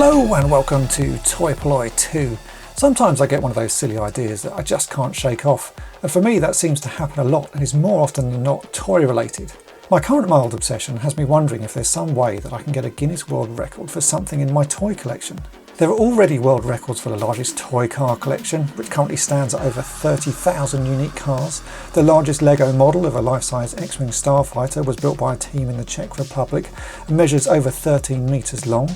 Hello and welcome to Toy Polloi 2. Sometimes I get one of those silly ideas that I just can't shake off, and for me that seems to happen a lot and is more often than not toy related. My current mild obsession has me wondering if there's some way that I can get a Guinness World Record for something in my toy collection. There are already world records for the largest toy car collection, which currently stands at over 30,000 unique cars. The largest Lego model of a life-size X-Wing starfighter was built by a team in the Czech Republic and measures over 13 metres long.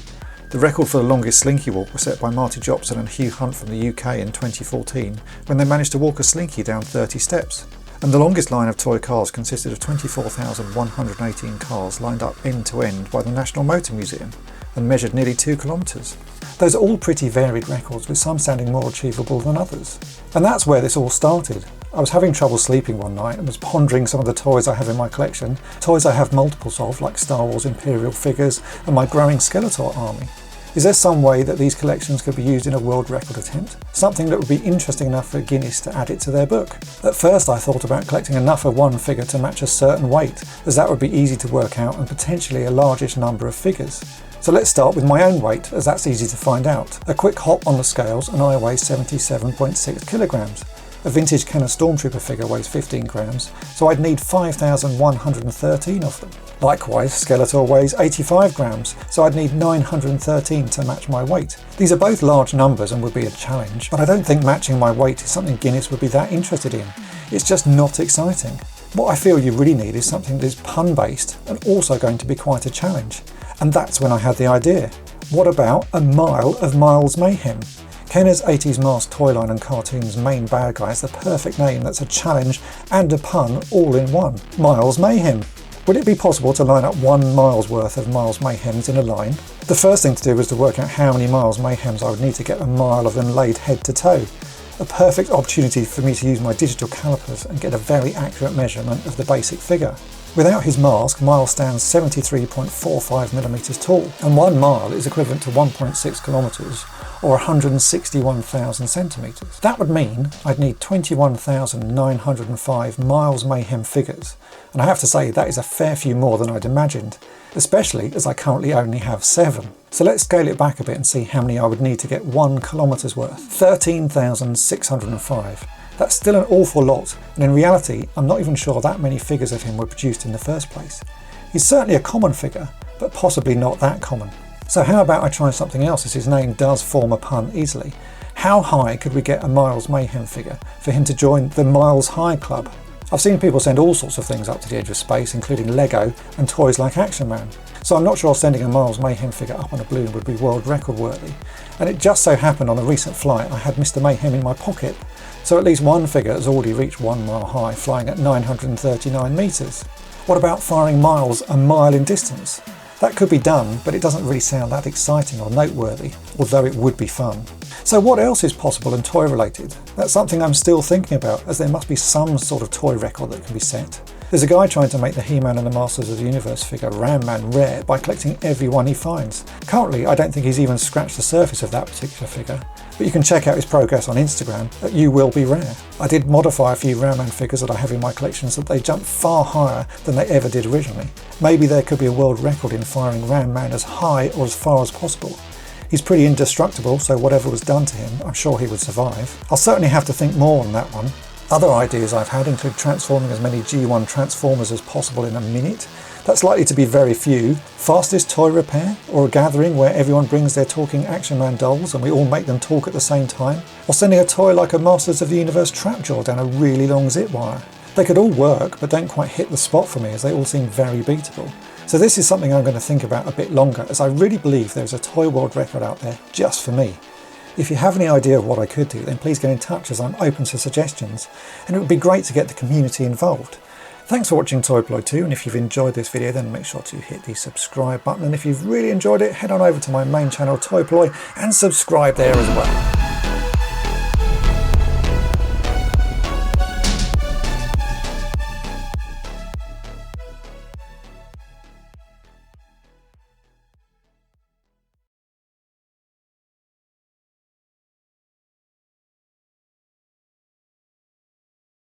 The record for the longest slinky walk was set by Marty Jopson and Hugh Hunt from the UK in 2014, when they managed to walk a slinky down 30 steps. And the longest line of toy cars consisted of 24,118 cars lined up end to end by the National Motor Museum and measured nearly 2 kilometres. Those are all pretty varied records, with some sounding more achievable than others. And that's where this all started. I was having trouble sleeping one night and was pondering some of the toys I have in my collection, toys I have multiples of like Star Wars Imperial figures and my growing Skeletor army. Is there some way that these collections could be used in a world record attempt? Something that would be interesting enough for Guinness to add it to their book? At first I thought about collecting enough of one figure to match a certain weight, as that would be easy to work out and potentially a largish number of figures. So let's start with my own weight, as that's easy to find out. A quick hop on the scales and I weigh 77.6 kilograms. A vintage Kenner Stormtrooper figure weighs 15 grams, so I'd need 5,113 of them. Likewise, Skeletor weighs 85 grams, so I'd need 913 to match my weight. These are both large numbers and would be a challenge, but I don't think matching my weight is something Guinness would be that interested in. It's just not exciting. What I feel you really need is something that is pun-based and also going to be quite a challenge. And that's when I had the idea. What about a Mile of Mayhem? Kenner's 80s m.a.s.k toy line and cartoon's main bad guy is the perfect name that's a challenge and a pun all in one. Miles Mayhem. Would it be possible to line up 1 mile's worth of Miles Mayhems in a line? The first thing to do was to work out how many Miles Mayhems I would need to get a mile of them laid head to toe. A perfect opportunity for me to use my digital calipers and get a very accurate measurement of the basic figure. Without his mask, Miles stands 73.45mm tall, and 1 mile is equivalent to 1.6 kilometres or 161,000 centimetres. That would mean I'd need 21,905 Miles Mayhem figures, and I have to say that is a fair few more than I'd imagined, especially as I currently only have 7. So let's scale it back a bit and see how many I would need to get 1 kilometre's worth. 13,605. That's still an awful lot, and in reality I'm not even sure that many figures of him were produced in the first place. He's certainly a common figure, but possibly not that common. So how about I try something else, as his name does form a pun easily. How high could we get a Miles Mayhem figure for him to join the Miles High Club? I've seen people send all sorts of things up to the edge of space, including Lego and toys like Action Man. So I'm not sure sending a Miles Mayhem figure up on a balloon would be world record worthy. And it just so happened on a recent flight I had Mr. Mayhem in my pocket. So at least one figure has already reached 1 mile high, flying at 939 metres. What about firing Miles a mile in distance? That could be done, but it doesn't really sound that exciting or noteworthy, although it would be fun. So what else is possible and toy related? That's something I'm still thinking about, as there must be some sort of toy record that can be set. There's a guy trying to make the He-Man and the Masters of the Universe figure Ram Man rare by collecting every one he finds. Currently, I don't think he's even scratched the surface of that particular figure, but you can check out his progress on Instagram at YouWillBeRare. I did modify a few Ram Man figures that I have in my collection so that they jump far higher than they ever did originally. Maybe there could be a world record in firing Ram Man as high or as far as possible. He's pretty indestructible, so whatever was done to him, I'm sure he would survive. I'll certainly have to think more on that one. Other ideas I've had include transforming as many G1 Transformers as possible in a minute. That's likely to be very few. Fastest toy repair, or a gathering where everyone brings their talking Action Man dolls and we all make them talk at the same time. Or sending a toy like a Masters of the Universe trapjaw down a really long zip wire. They could all work, but don't quite hit the spot for me, as they all seem very beatable. So this is something I'm going to think about a bit longer, as I really believe there's a toy world record out there just for me. If you have any idea of what I could do, then please get in touch, as I'm open to suggestions, and it would be great to get the community involved. Thanks for watching Toy Polloi 2, and if you've enjoyed this video then make sure to hit the subscribe button, and if you've really enjoyed it, head on over to my main channel Toy Polloi and subscribe there as well.